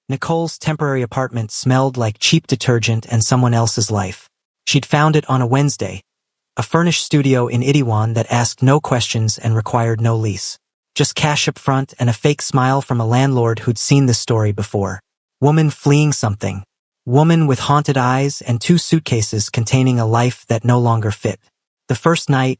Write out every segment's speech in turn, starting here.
Nicole's temporary apartment smelled like cheap detergent and someone else's life. She'd found it on a Wednesday, a furnished studio in Itaewon that asked no questions and required no lease. Just cash up front and a fake smile from a landlord who'd seen this story before. Woman fleeing something. Woman with haunted eyes and 2 suitcases containing a life that no longer fit. The first night,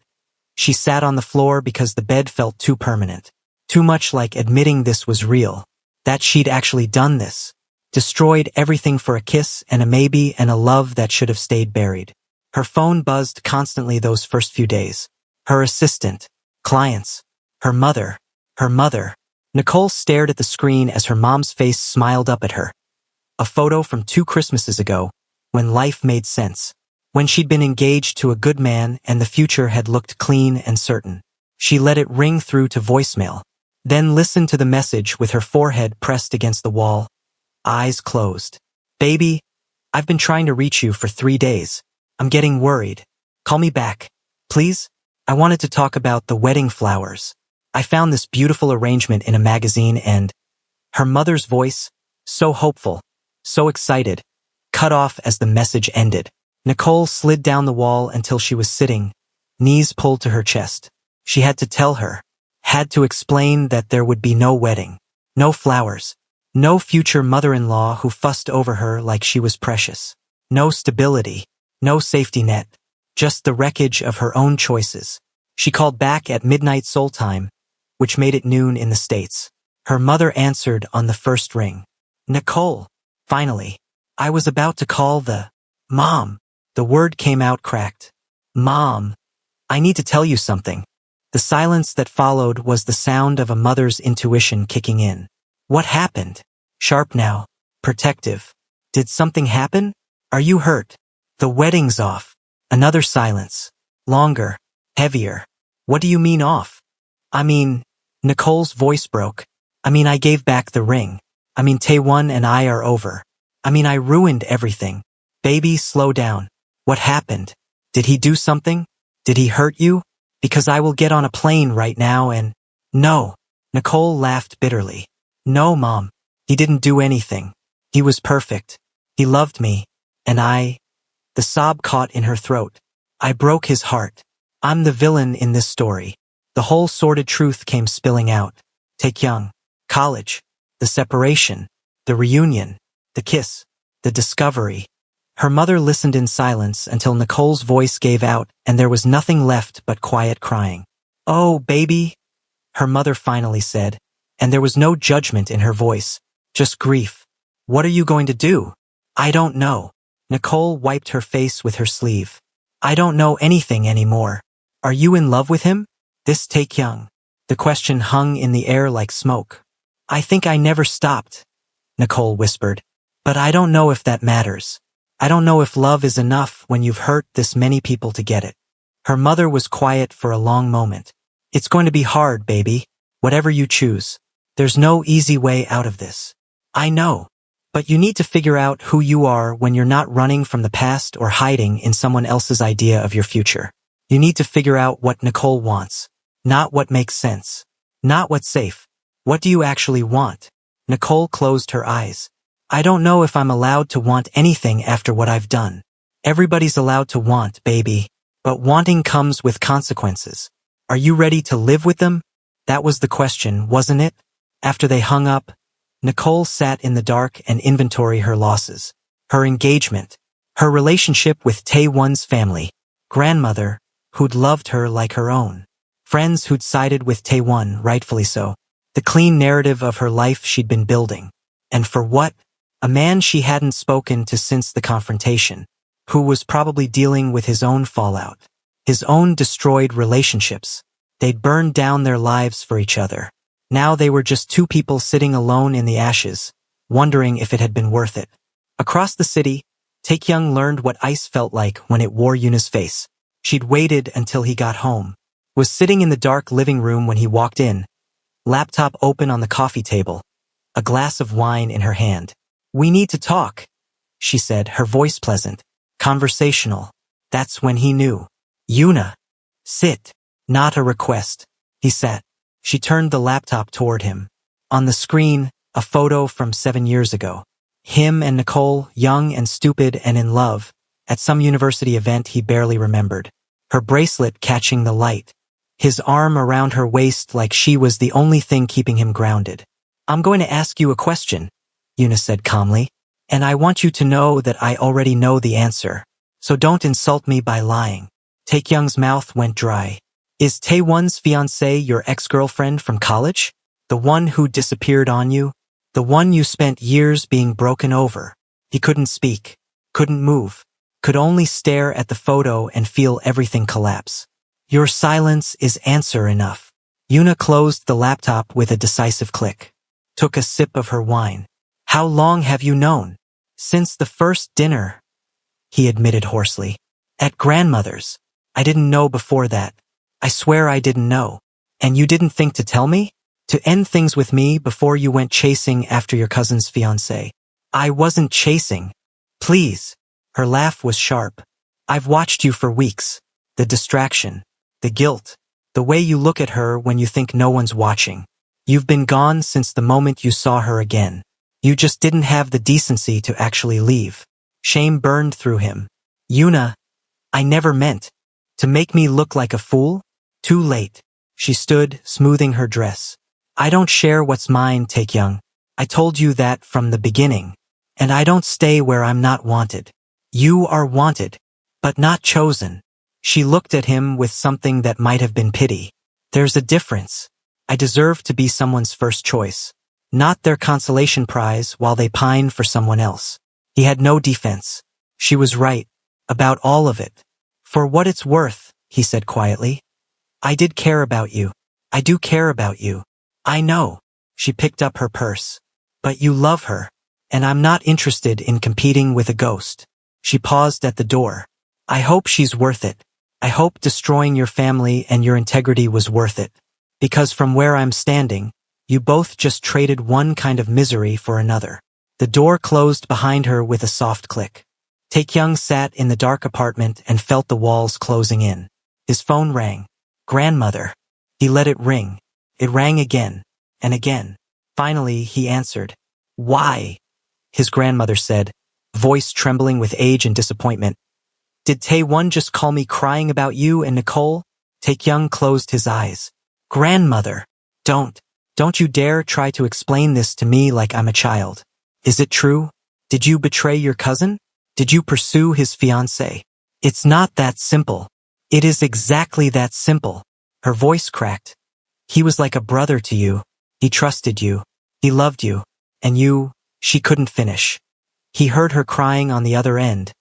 she sat on the floor because the bed felt too permanent. Too much like admitting this was real. That she'd actually done this. Destroyed everything for a kiss and a maybe and a love that should have stayed buried. Her phone buzzed constantly those first few days. Her assistant. Clients. Her mother. Her mother. Nicole stared at the screen as her mom's face smiled up at her. A photo from 2 Christmases ago, when life made sense. When she'd been engaged to a good man and the future had looked clean and certain. She let it ring through to voicemail. Then listened to the message with her forehead pressed against the wall. Eyes closed. Baby, I've been trying to reach you for 3 days. I'm getting worried. Call me back, please? I wanted to talk about the wedding flowers. I found this beautiful arrangement in a magazine and... Her mother's voice, so hopeful, so excited, cut off as the message ended. Nicole slid down the wall until she was sitting, knees pulled to her chest. She had to tell her, had to explain that there would be no wedding, no flowers, no future mother-in-law who fussed over her like she was precious, no stability, no safety net, just the wreckage of her own choices. She called back at midnight Seoul time, which made it noon in the States. Her mother answered on the first ring. Nicole, finally. I was about to call the... Mom. The word came out cracked. Mom. I need to tell you something. The silence that followed was the sound of a mother's intuition kicking in. What happened? Sharp now. Protective. Did something happen? Are you hurt? The wedding's off. Another silence. Longer. Heavier. What do you mean off? I mean... Nicole's voice broke. I mean I gave back the ring. I mean Taewon and I are over. I mean I ruined everything. Baby, slow down. What happened? Did he do something? Did he hurt you? Because I will get on a plane right now and... No. Nicole laughed bitterly. No, Mom. He didn't do anything. He was perfect. He loved me. And I... The sob caught in her throat. I broke his heart. I'm the villain in this story. The whole sordid truth came spilling out. Taekyung. College. The separation. The reunion. The kiss. The discovery. Her mother listened in silence until Nicole's voice gave out and there was nothing left but quiet crying. Oh, baby, her mother finally said, and there was no judgment in her voice, just grief. What are you going to do? I don't know. Nicole wiped her face with her sleeve. I don't know anything anymore. Are you in love with him? This Taekyung. The question hung in the air like smoke. I think I never stopped, Nicole whispered, but I don't know if that matters. I don't know if love is enough when you've hurt this many people to get it. Her mother was quiet for a long moment. It's going to be hard, baby. Whatever you choose. There's no easy way out of this. I know. But you need to figure out who you are when you're not running from the past or hiding in someone else's idea of your future. You need to figure out what Nicole wants. Not what makes sense. Not what's safe. What do you actually want? Nicole closed her eyes. I don't know if I'm allowed to want anything after what I've done. Everybody's allowed to want, baby. But wanting comes with consequences. Are you ready to live with them? That was the question, wasn't it? After they hung up, Nicole sat in the dark and inventoried her losses. Her engagement. Her relationship with Taewon's family. Grandmother, who'd loved her like her own. Friends who'd sided with Taewon, rightfully so. The clean narrative of her life she'd been building. And for what? A man she hadn't spoken to since the confrontation, who was probably dealing with his own fallout, his own destroyed relationships. They'd burned down their lives for each other. Now they were just 2 people sitting alone in the ashes, wondering if it had been worth it. Across the city, Taekyung learned what ice felt like when it wore Yuna's face. She'd waited until he got home, was sitting in the dark living room when he walked in, laptop open on the coffee table, a glass of wine in her hand. We need to talk, she said, her voice pleasant, conversational. That's when he knew. Yuna. Sit. Not a request. He sat. She turned the laptop toward him. On the screen, A photo from 7 years ago. Him and Nicole, young and stupid and in love, at some university event he barely remembered. Her bracelet catching the light. His arm around her waist like she was the only thing keeping him grounded. "I'm going to ask you a question," Yuna said calmly. "And I want you to know that I already know the answer. So don't insult me by lying." Taekyung's mouth went dry. "Is Taewon's fiancée your ex-girlfriend from college? The one who disappeared on you? The one you spent years being broken over?" He couldn't speak, couldn't move, could only stare at the photo and feel everything collapse. "Your silence is answer enough." Yuna closed the laptop with a decisive click. Took a sip of her wine. "How long have you known?" "Since the first dinner," he admitted hoarsely. "At grandmother's. I didn't know before that. I swear I didn't know. And you didn't think to tell me? To end things with me before you went chasing after your cousin's fiancé?" "I wasn't chasing. Please." Her laugh was sharp. "I've watched you for weeks. The distraction. The guilt. The way you look at her when you think no one's watching. You've been gone since the moment you saw her again. You just didn't have the decency to actually leave." Shame burned through him. "Yuna, I never meant. To make me look like a fool? Too late." She stood, smoothing her dress. "I don't share what's mine, Taekyung. I told you that from the beginning. And I don't stay where I'm not wanted. You are wanted, but not chosen." She looked at him with something that might have been pity. "There's a difference. I deserve to be someone's first choice, not their consolation prize while they pine for someone else." He had no defense. She was right. About all of it. "For what it's worth," he said quietly. "I did care about you. I do care about you. I know." She picked up her purse. "But you love her. And I'm not interested in competing with a ghost." She paused at the door. "I hope she's worth it. I hope destroying your family and your integrity was worth it. Because from where I'm standing, you both just traded one kind of misery for another." The door closed behind her with a soft click. Taekyung sat in the dark apartment and felt the walls closing in. His phone rang. "Grandmother." He let it ring. It rang again, and again. Finally, he answered. "Why?" his grandmother said, voice trembling with age and disappointment. "Did Taewon just call me crying about you and Nicole?" Taekyung closed his eyes. "Grandmother, don't you dare try to explain this to me like I'm a child. Is it true? Did you betray your cousin? Did you pursue his fiancée? It's not that simple." "It is exactly that simple." Her voice cracked. "He was like a brother to you. He trusted you. He loved you. And you..." She couldn't finish. He heard her crying on the other end.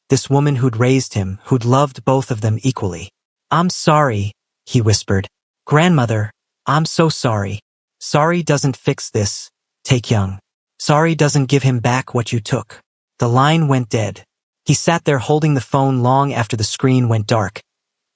This woman who'd raised him, who'd loved both of them equally. "I'm sorry," he whispered. "Grandmother, I'm so sorry." "Sorry doesn't fix this, Taekyung. Sorry doesn't give him back what you took." The line went dead. He sat there holding the phone long after the screen went dark,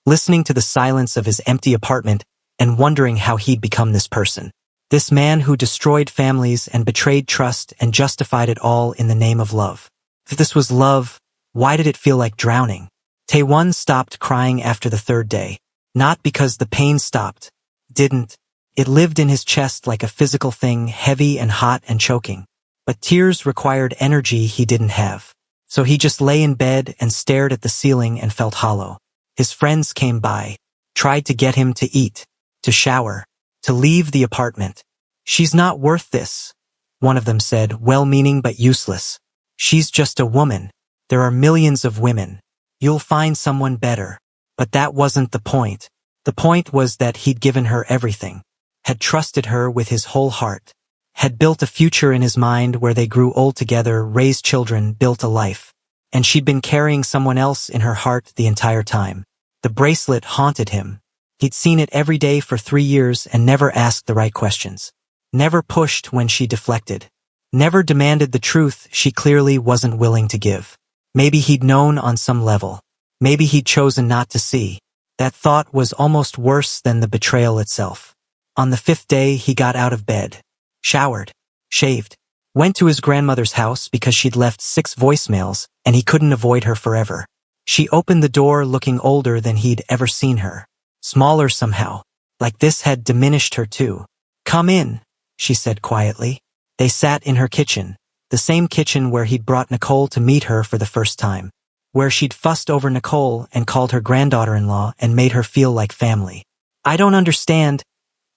listening to the silence of his empty apartment and wondering how he'd become this person. This man who destroyed families and betrayed trust and justified it all in the name of love. If this was love, why did it feel like drowning? Taewon stopped crying after the third day. Not because the pain stopped. Didn't. It lived in his chest like a physical thing, heavy and hot and choking. But tears required energy he didn't have. So he just lay in bed and stared at the ceiling and felt hollow. His friends came by, tried to get him to eat, to shower, to leave the apartment. "She's not worth this," one of them said, well-meaning but useless. "She's just a woman. There are millions of women. You'll find someone better." But that wasn't the point. The point was that he'd given her everything, had trusted her with his whole heart, had built a future in his mind where they grew old together, raised children, built a life. And she'd been carrying someone else in her heart the entire time. The bracelet haunted him. He'd seen it every day for 3 years and never asked the right questions. Never pushed when she deflected. Never demanded the truth she clearly wasn't willing to give. Maybe he'd known on some level. Maybe he'd chosen not to see. That thought was almost worse than the betrayal itself. On the 5th day, he got out of bed, showered, shaved, went to his grandmother's house because she'd left 6 voicemails and he couldn't avoid her forever. She opened the door looking older than he'd ever seen her. Smaller somehow, like this had diminished her too. "Come in," she said quietly. They sat in her kitchen, the same kitchen where he'd brought Nicole to meet her for the first time, where she'd fussed over Nicole and called her granddaughter-in-law and made her feel like family. "I don't understand,"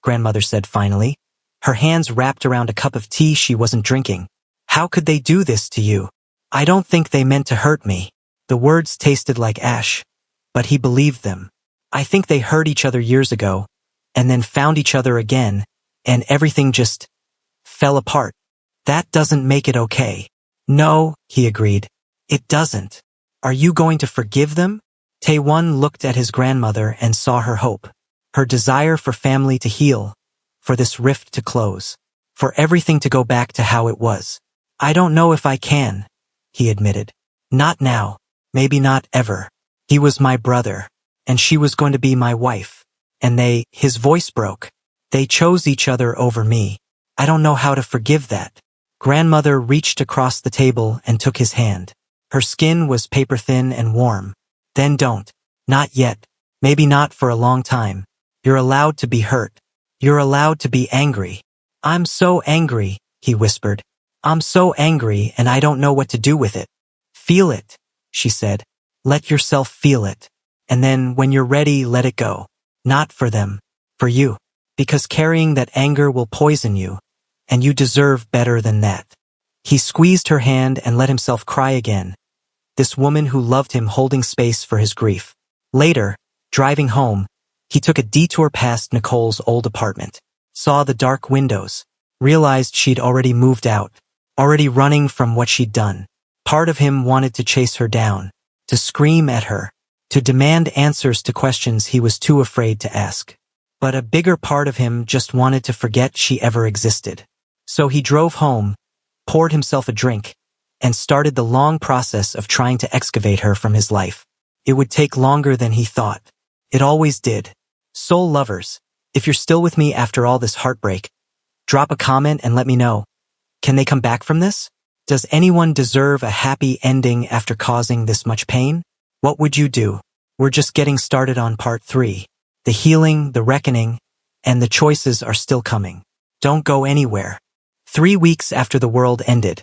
grandmother said finally, her hands wrapped around a cup of tea she wasn't drinking. "How could they do this to you? I don't think they meant to hurt me." The words tasted like ash, but he believed them. "I think they hurt each other years ago, and then found each other again, and everything just fell apart. That doesn't make it okay." "No," he agreed. "It doesn't. Are you going to forgive them?" Taewon looked at his grandmother and saw her hope, her desire for family to heal, for this rift to close, for everything to go back to how it was. "I don't know if I can," he admitted. "Not now. Maybe not ever. He was my brother, and she was going to be my wife. And his voice broke. They chose each other over me. I don't know how to forgive that." Grandmother reached across the table and took his hand. Her skin was paper-thin and warm. "Then don't. Not yet. Maybe not for a long time. You're allowed to be hurt. You're allowed to be angry." "I'm so angry," he whispered. "I'm so angry and I don't know what to do with it." "Feel it," she said. "Let yourself feel it. And then when you're ready, let it go. Not for them. For you. Because carrying that anger will poison you, and you deserve better than that." He squeezed her hand and let himself cry again, this woman who loved him holding space for his grief. Later, driving home, he took a detour past Nicole's old apartment, saw the dark windows, realized she'd already moved out, already running from what she'd done. Part of him wanted to chase her down, to scream at her, to demand answers to questions he was too afraid to ask. But a bigger part of him just wanted to forget she ever existed. So he drove home, poured himself a drink, and started the long process of trying to excavate her from his life. It would take longer than he thought. It always did. Soul lovers, if you're still with me after all this heartbreak, drop a comment and let me know. Can they come back from this? Does anyone deserve a happy ending after causing this much pain? What would you do? We're just getting started on part 3. The healing, the reckoning, and the choices are still coming. Don't go anywhere. 3 weeks after the world ended,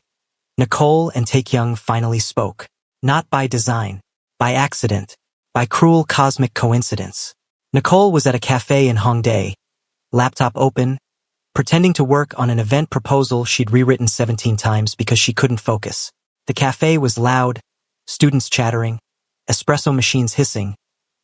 Nicole and Taekyung finally spoke. Not by design, by accident, by cruel cosmic coincidence. Nicole was at a cafe in Hongdae, laptop open, pretending to work on an event proposal she'd rewritten 17 times because she couldn't focus. The cafe was loud, students chattering, espresso machines hissing,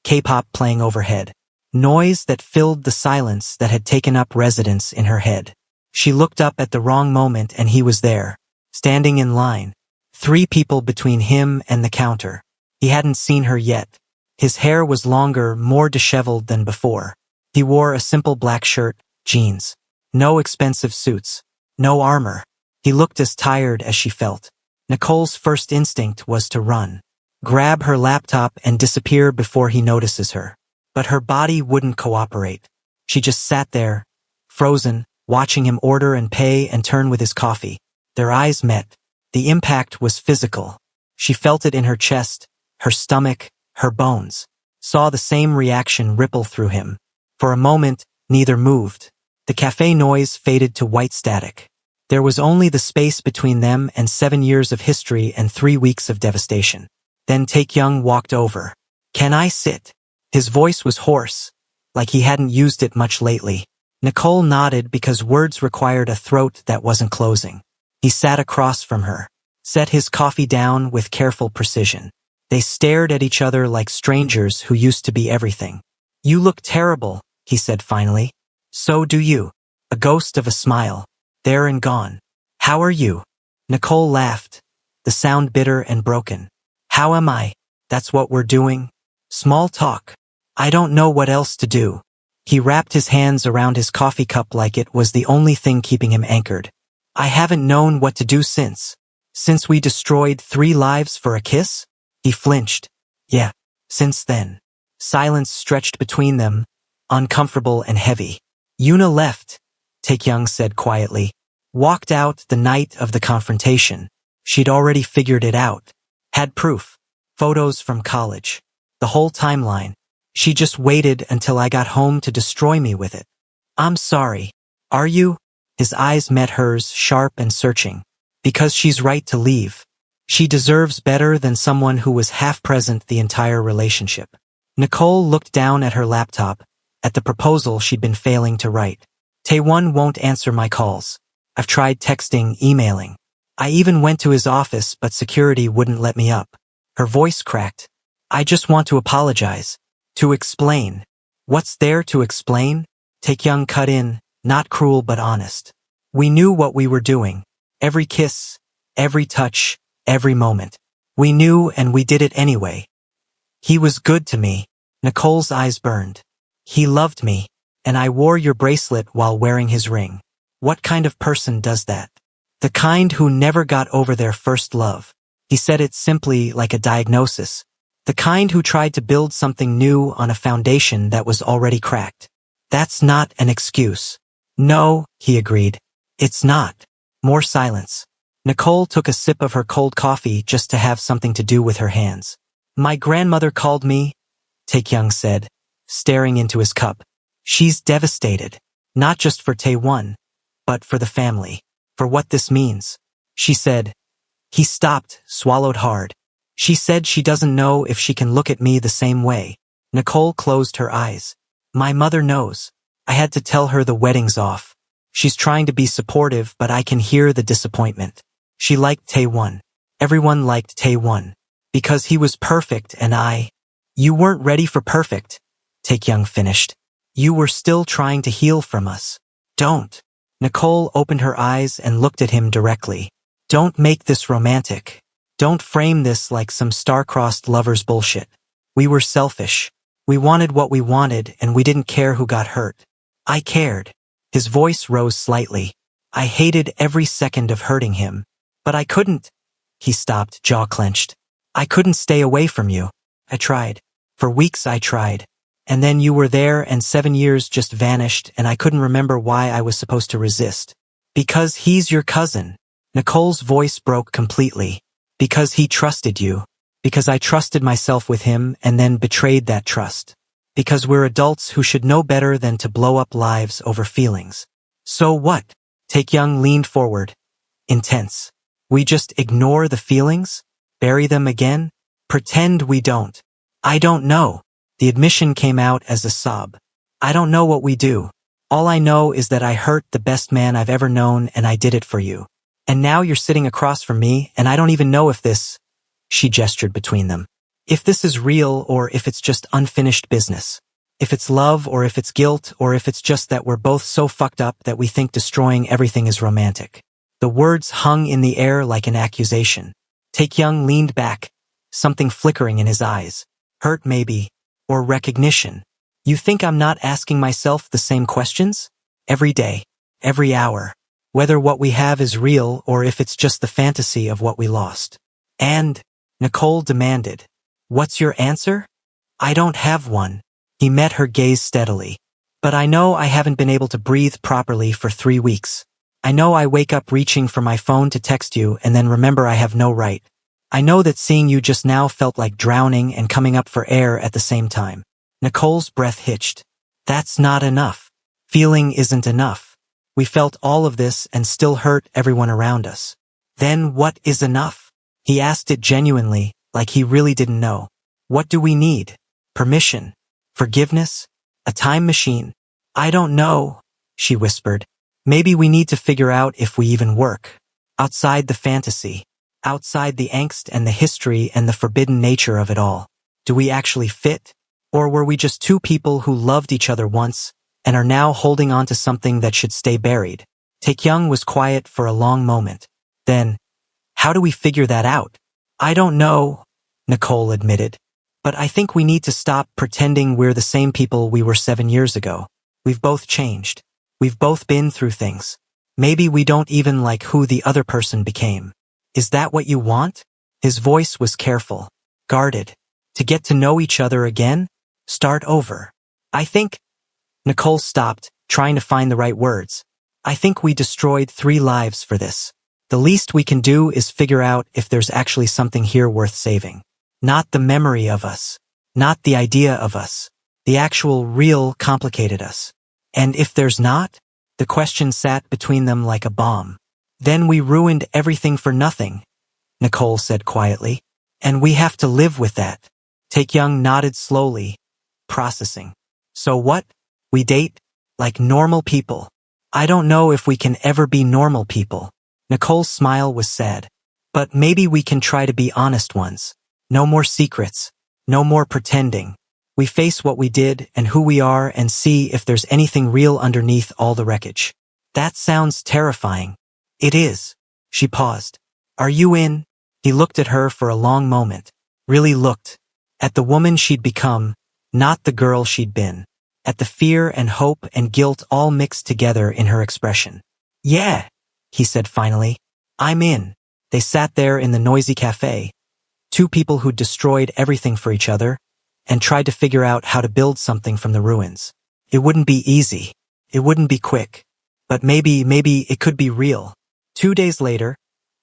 K-pop playing overhead. Noise that filled the silence that had taken up residence in her head. She looked up at the wrong moment and he was there, standing in line. 3 people between him and the counter. He hadn't seen her yet. His hair was longer, more disheveled than before. He wore a simple black shirt, jeans. No expensive suits. No armor. He looked as tired as she felt. Nicole's first instinct was to run. Grab her laptop and disappear before he notices her. But her body wouldn't cooperate. She just sat there, frozen, watching him order and pay and turn with his coffee. Their eyes met. The impact was physical. She felt it in her chest, her stomach, her bones. Saw the same reaction ripple through him. For a moment, neither moved. The cafe noise faded to white static. There was only the space between them and 7 years of history and 3 weeks of devastation. Then Taekyung walked over. "Can I sit?" His voice was hoarse, like he hadn't used it much lately. Nicole nodded because words required a throat that wasn't closing. He sat across from her, set his coffee down with careful precision. They stared at each other like strangers who used to be everything. "You look terrible," he said finally. "So do you." A ghost of a smile. There and gone. "How are you?" Nicole laughed, the sound bitter and broken. "How am I? That's what we're doing? Small talk. I don't know what else to do." He wrapped his hands around his coffee cup like it was the only thing keeping him anchored. "I haven't known what to do since we destroyed 3 lives for a kiss?" He flinched. "Yeah, since then." Silence stretched between them, uncomfortable and heavy. "Yuna left," Taekyung said quietly. "Walked out the night of the confrontation. She'd already figured it out. Had proof. Photos from college. The whole timeline. She just waited until I got home to destroy me with it." "I'm sorry." "Are you?" His eyes met hers, sharp and searching. Because she's right to leave. She deserves better than someone who was half present the entire relationship. Nicole looked down at her laptop, at the proposal she'd been failing to write. Taewon won't answer my calls. I've tried texting, emailing. I even went to his office, but security wouldn't let me up. Her voice cracked. I just want to apologize. To explain. What's there to explain? Taekyung cut in, not cruel but honest. We knew what we were doing. Every kiss, every touch, every moment. We knew and we did it anyway. He was good to me. Nicole's eyes burned. He loved me, and I wore your bracelet while wearing his ring. What kind of person does that? The kind who never got over their first love. He said it simply, like a diagnosis. The kind who tried to build something new on a foundation that was already cracked. That's not an excuse. No, he agreed. It's not. More silence. Nicole took a sip of her cold coffee just to have something to do with her hands. My grandmother called me, Taekyung said, staring into his cup. She's devastated. Not just for Taewon, but for the family. For what this means. She said. He stopped, swallowed hard. She said she doesn't know if she can look at me the same way. Nicole closed her eyes. My mother knows. I had to tell her the wedding's off. She's trying to be supportive, but I can hear the disappointment. She liked Taewon. Everyone liked Taewon. Because he was perfect and You weren't ready for perfect, Taekyung finished. You were still trying to heal from us. Don't. Nicole opened her eyes and looked at him directly. Don't make this romantic. Don't frame this like some star-crossed lovers bullshit. We were selfish. We wanted what we wanted and we didn't care who got hurt. I cared. His voice rose slightly. I hated every second of hurting him. But I couldn't. He stopped, jaw clenched. I couldn't stay away from you. I tried. For weeks I tried. And then you were there and 7 years just vanished and I couldn't remember why I was supposed to resist. Because he's your cousin. Nicole's voice broke completely. Because he trusted you. Because I trusted myself with him and then betrayed that trust. Because we're adults who should know better than to blow up lives over feelings. So what? Taekyung leaned forward. Intense. We just ignore the feelings? Bury them again? Pretend we don't. I don't know. The admission came out as a sob. I don't know what we do. All I know is that I hurt the best man I've ever known and I did it for you. And now you're sitting across from me and I don't even know if this... She gestured between them. If this is real or if it's just unfinished business. If it's love or if it's guilt or if it's just that we're both so fucked up that we think destroying everything is romantic. The words hung in the air like an accusation. Taekyung leaned back, something flickering in his eyes. Hurt maybe, or recognition. You think I'm not asking myself the same questions? Every day, every hour. Whether what we have is real or if it's just the fantasy of what we lost. And, Nicole demanded, what's your answer? I don't have one. He met her gaze steadily. But I know I haven't been able to breathe properly for 3 weeks. I know I wake up reaching for my phone to text you and then remember I have no right. I know that seeing you just now felt like drowning and coming up for air at the same time. Nicole's breath hitched. That's not enough. Feeling isn't enough. We felt all of this and still hurt everyone around us. Then what is enough? He asked it genuinely, like he really didn't know. What do we need? Permission? Forgiveness? A time machine? I don't know, she whispered. Maybe we need to figure out if we even work. Outside the fantasy. Outside the angst and the history and the forbidden nature of it all. Do we actually fit? Or were we just two people who loved each other once and are now holding on to something that should stay buried? Taekyung was quiet for a long moment. Then, how do we figure that out? I don't know, Nicole admitted. But I think we need to stop pretending we're the same people we were 7 years ago. We've both changed. We've both been through things. Maybe we don't even like who the other person became. Is that what you want? His voice was careful, guarded. To get to know each other again? Start over. I think... Nicole stopped, trying to find the right words. I think we destroyed 3 lives for this. The least we can do is figure out if there's actually something here worth saving. Not the memory of us. Not the idea of us. The actual, real, complicated us. And if there's not, The question sat between them like a bomb. Then we ruined everything for nothing, Nicole said quietly. And we have to live with that. Taekyung nodded slowly, processing. So what? We date? Like normal people. I don't know if we can ever be normal people. Nicole's smile was sad. But maybe we can try to be honest ones. No more secrets. No more pretending. We face what we did and who we are and see if there's anything real underneath all the wreckage. That sounds terrifying. It is. She paused. Are you in? He looked at her for a long moment. Really looked. At the woman she'd become, not the girl she'd been. At the fear and hope and guilt all mixed together in her expression. Yeah, he said finally. I'm in. They sat there in the noisy cafe. Two people who'd destroyed everything for each other and tried to figure out how to build something from the ruins. It wouldn't be easy. It wouldn't be quick. But maybe it could be real. 2 days later,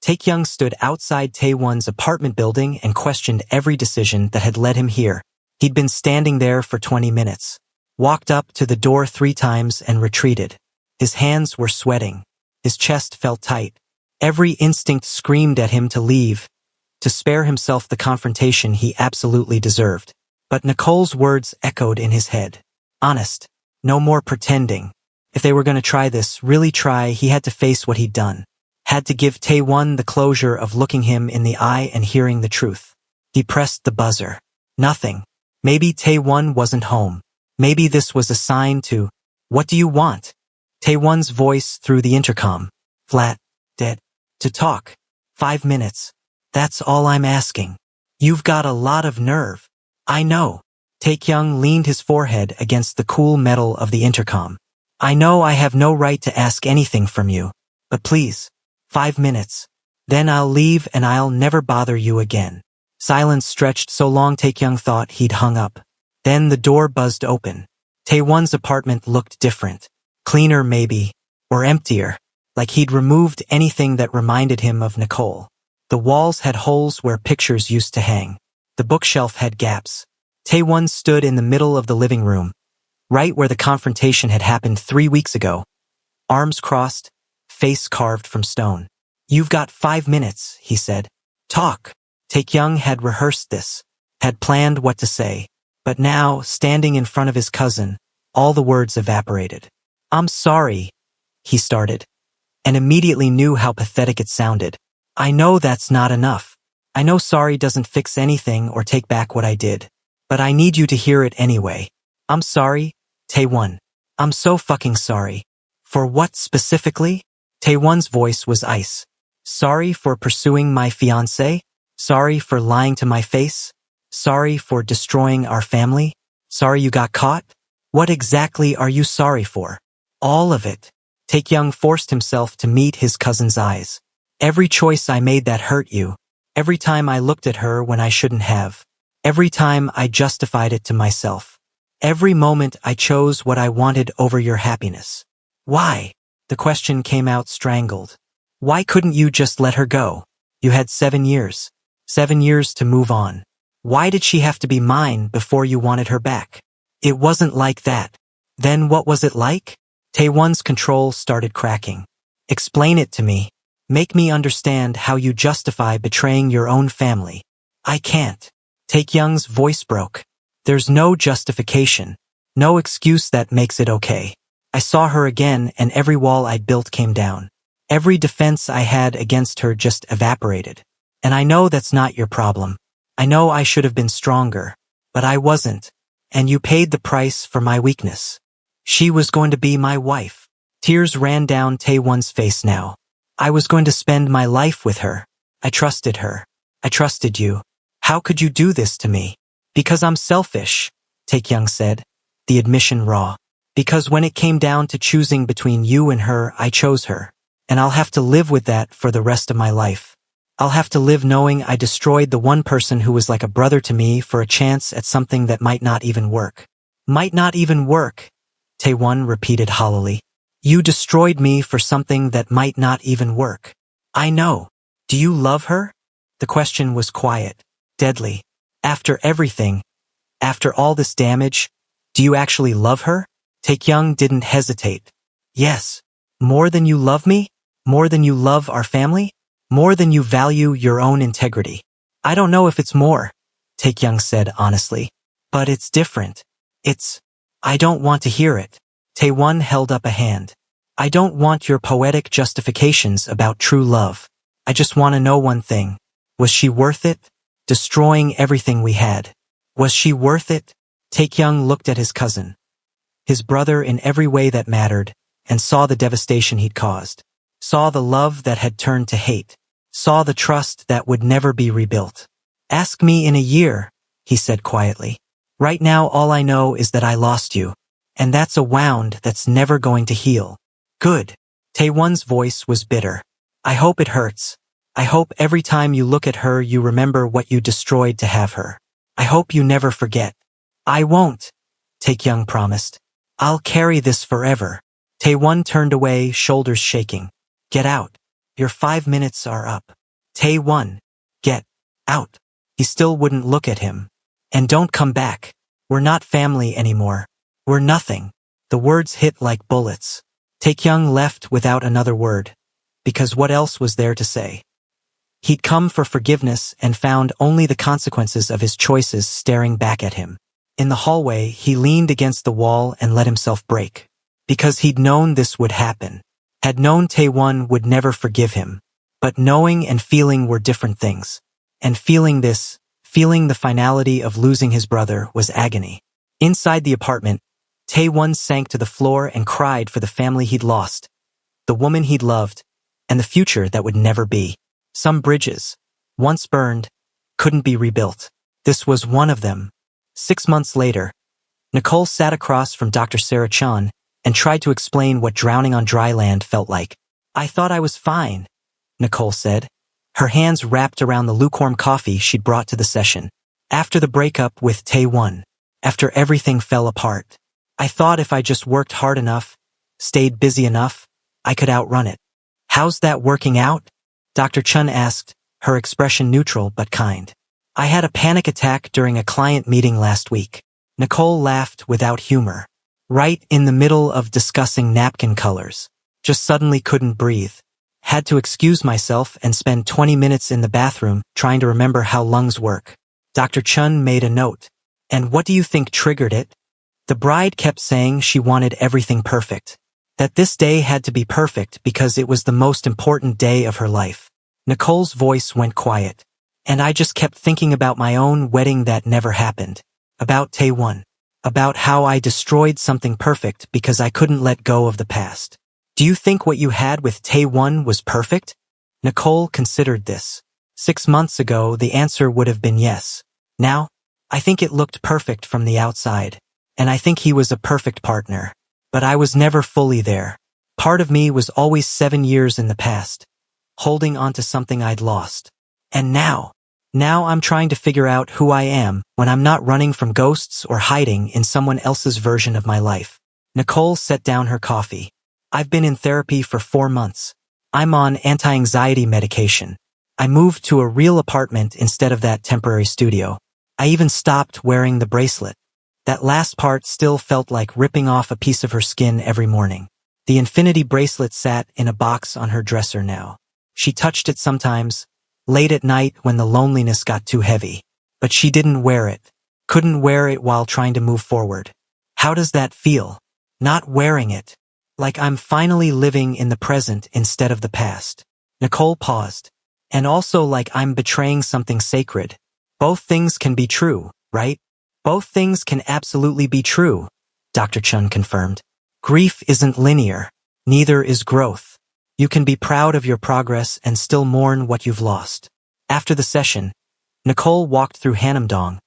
Taekyung stood outside Taewon's apartment building and questioned every decision that had led him here. He'd been standing there for 20 minutes. Walked up to the door 3 times and retreated. His hands were sweating. His chest felt tight. Every instinct screamed at him to leave, to spare himself the confrontation he absolutely deserved. But Nicole's words echoed in his head. Honest. No more pretending. If they were going to try this, really try, he had to face what he'd done. Had to give Taewon the closure of looking him in the eye and hearing the truth. He pressed the buzzer. Nothing. Maybe Taewon wasn't home. Maybe this was a sign to, what do you want? Taewon's voice through the intercom. Flat. Dead. To talk. 5 minutes. That's all I'm asking. You've got a lot of nerve. I know. Taekyung leaned his forehead against the cool metal of the intercom. I know I have no right to ask anything from you. But please. 5 minutes. Then I'll leave and I'll never bother you again. Silence stretched so long Taekyung thought he'd hung up. Then the door buzzed open. Taewon's apartment looked different. Cleaner maybe. Or emptier. Like he'd removed anything that reminded him of Nicole. The walls had holes where pictures used to hang. The bookshelf had gaps. Taewon stood in the middle of the living room, right where the confrontation had happened 3 weeks ago. Arms crossed, face carved from stone. You've got 5 minutes, he said. Talk. Taekyung had rehearsed this, had planned what to say. But now, standing in front of his cousin, all the words evaporated. I'm sorry, he started, and immediately knew how pathetic it sounded. I know that's not enough. I know sorry doesn't fix anything or take back what I did. But I need you to hear it anyway. I'm sorry, Taewon. I'm so fucking sorry. For what specifically? Taewon's voice was ice. Sorry for pursuing my fiancé? Sorry for lying to my face? Sorry for destroying our family? Sorry you got caught? What exactly are you sorry for? All of it. Taekyung forced himself to meet his cousin's eyes. Every choice I made that hurt you. Every time I looked at her when I shouldn't have. Every time I justified it to myself. Every moment I chose what I wanted over your happiness. Why? The question came out strangled. Why couldn't you just let her go? You had 7 years. 7 years to move on. Why did she have to be mine before you wanted her back? It wasn't like that. Then what was it like? Taewon's control started cracking. Explain it to me. Make me understand how you justify betraying your own family. I can't. Taekyung's voice broke. There's no justification. No excuse that makes it okay. I saw her again and every wall I'd built came down. Every defense I had against her just evaporated. And I know that's not your problem. I know I should have been stronger. But I wasn't. And you paid the price for my weakness. She was going to be my wife. Tears ran down Taewon's face now. I was going to spend my life with her. I trusted her. I trusted you. How could you do this to me? Because I'm selfish, Taekyung said, the admission raw. Because when it came down to choosing between you and her, I chose her. And I'll have to live with that for the rest of my life. I'll have to live knowing I destroyed the one person who was like a brother to me for a chance at something that might not even work. Might not even work, Taewon repeated hollowly. You destroyed me for something that might not even work. I know. Do you love her? The question was quiet. Deadly. After everything, after all this damage, do you actually love her? Taekyung didn't hesitate. Yes. More than you love me? More than you love our family? More than you value your own integrity? I don't know if it's more, Taekyung said honestly. But it's different. I don't want to hear it. Taewon held up a hand. I don't want your poetic justifications about true love. I just want to know one thing. Was she worth it? Destroying everything we had. Was she worth it? Taekyung looked at his cousin, his brother in every way that mattered, and saw the devastation he'd caused. Saw the love that had turned to hate. Saw the trust that would never be rebuilt. Ask me in a year, he said quietly. Right now all I know is that I lost you. And that's a wound that's never going to heal. Good. Taewon's voice was bitter. I hope it hurts. I hope every time you look at her you remember what you destroyed to have her. I hope you never forget. I won't, Taekyung promised. I'll carry this forever. Taewon turned away, shoulders shaking. Get out. Your 5 minutes are up. Taewon. Get out. He still wouldn't look at him. And don't come back. We're not family anymore. We're nothing. The words hit like bullets. Taekyung left without another word. Because what else was there to say? He'd come for forgiveness and found only the consequences of his choices staring back at him. In the hallway, he leaned against the wall and let himself break. Because he'd known this would happen. Had known Taewon would never forgive him. But knowing and feeling were different things. And feeling the finality of losing his brother was agony. Inside the apartment, Taewon sank to the floor and cried for the family he'd lost, the woman he'd loved, and the future that would never be. Some bridges, once burned, couldn't be rebuilt. This was one of them. 6 months later, Nicole sat across from Dr. Sarah Chun and tried to explain what drowning on dry land felt like. I thought I was fine, Nicole said, her hands wrapped around the lukewarm coffee she'd brought to the session. After the breakup with Taewon, after everything fell apart, I thought if I just worked hard enough, stayed busy enough, I could outrun it. How's that working out? Dr. Chun asked, her expression neutral but kind. I had a panic attack during a client meeting last week. Nicole laughed without humor. Right in the middle of discussing napkin colors. Just suddenly couldn't breathe. Had to excuse myself and spend 20 minutes in the bathroom trying to remember how lungs work. Dr. Chun made a note. And what do you think triggered it? The bride kept saying she wanted everything perfect. That this day had to be perfect because it was the most important day of her life. Nicole's voice went quiet. And I just kept thinking about my own wedding that never happened. About Taewon. About how I destroyed something perfect because I couldn't let go of the past. Do you think what you had with Taewon was perfect? Nicole considered this. 6 months ago, the answer would have been yes. Now, I think it looked perfect from the outside. And I think he was a perfect partner. But I was never fully there. Part of me was always 7 years in the past, holding on to something I'd lost. And now I'm trying to figure out who I am when I'm not running from ghosts or hiding in someone else's version of my life. Nicole set down her coffee. I've been in therapy for 4 months. I'm on anti-anxiety medication. I moved to a real apartment instead of that temporary studio. I even stopped wearing the bracelet. That last part still felt like ripping off a piece of her skin every morning. The infinity bracelet sat in a box on her dresser now. She touched it sometimes, late at night when the loneliness got too heavy. But she didn't wear it. Couldn't wear it while trying to move forward. How does that feel? Not wearing it. Like I'm finally living in the present instead of the past. Nicole paused. And also like I'm betraying something sacred. Both things can be true, right? Both things can absolutely be true, Dr. Chun confirmed. Grief isn't linear. Neither is growth. You can be proud of your progress and still mourn what you've lost. After the session, Nicole walked through Hanamdong,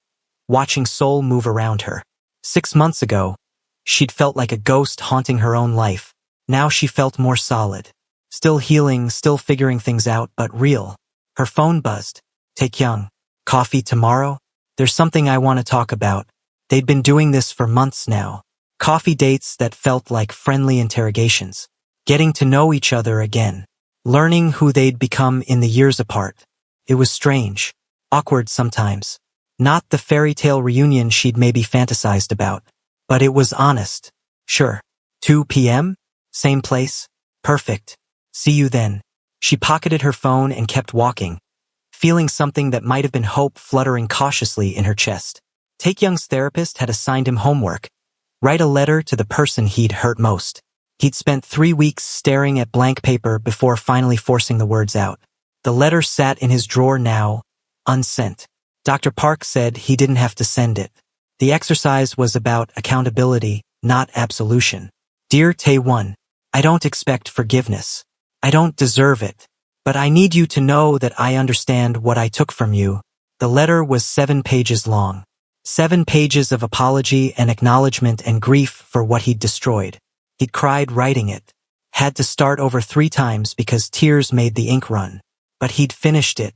watching Seoul move around her. 6 months ago, she'd felt like a ghost haunting her own life. Now she felt more solid. Still healing, still figuring things out, but real. Her phone buzzed. Taekyung, coffee tomorrow? There's something I want to talk about. They'd been doing this for months now. Coffee dates that felt like friendly interrogations. Getting to know each other again. Learning who they'd become in the years apart. It was strange. Awkward sometimes. Not the fairy tale reunion she'd maybe fantasized about. But it was honest. Sure. 2 p.m.? Same place? Perfect. See you then. She pocketed her phone and kept walking, feeling something that might have been hope fluttering cautiously in her chest. Taekyung's therapist had assigned him homework. Write a letter to the person he'd hurt most. He'd spent 3 weeks staring at blank paper before finally forcing the words out. The letter sat in his drawer now, unsent. Dr. Park said he didn't have to send it. The exercise was about accountability, not absolution. Dear Tae-won, I don't expect forgiveness. I don't deserve it. But I need you to know that I understand what I took from you. The letter was 7 pages long. 7 pages of apology and acknowledgement and grief for what he'd destroyed. He'd cried writing it. Had to start over 3 times because tears made the ink run. But he'd finished it.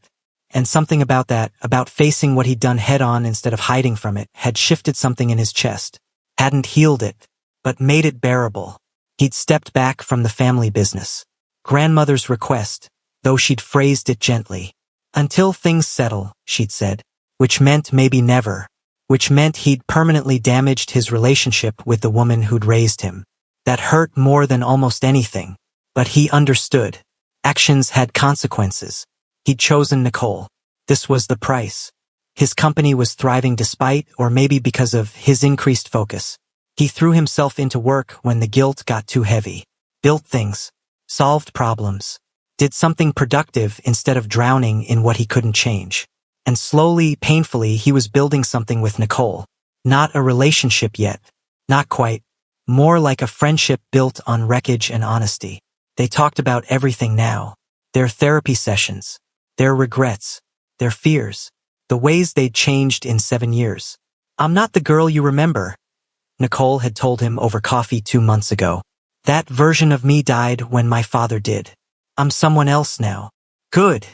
And something about that, about facing what he'd done head-on instead of hiding from it, had shifted something in his chest. Hadn't healed it, but made it bearable. He'd stepped back from the family business. Grandmother's request, though she'd phrased it gently. Until things settle, she'd said. Which meant maybe never. Which meant he'd permanently damaged his relationship with the woman who'd raised him. That hurt more than almost anything. But he understood. Actions had consequences. He'd chosen Nicole. This was the price. His company was thriving despite, or maybe because of, his increased focus. He threw himself into work when the guilt got too heavy. Built things. Solved problems. Did something productive instead of drowning in what he couldn't change. And slowly, painfully, he was building something with Nicole. Not a relationship yet. Not quite. More like a friendship built on wreckage and honesty. They talked about everything now. Their therapy sessions. Their regrets. Their fears. The ways they'd changed in 7 years. I'm not the girl you remember, Nicole had told him over coffee 2 months ago. That version of me died when my father did. I'm someone else now. Good,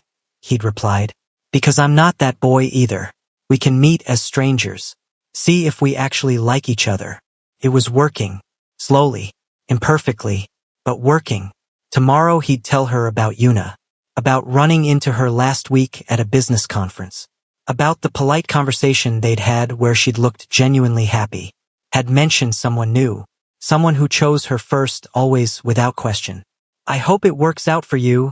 he'd replied. Because I'm not that boy either. We can meet as strangers. See if we actually like each other. It was working. Slowly. Imperfectly. But working. Tomorrow he'd tell her about Yuna. About running into her last week at a business conference. About the polite conversation they'd had where she'd looked genuinely happy. Had mentioned someone new. Someone who chose her first, always without question. I hope it works out for you,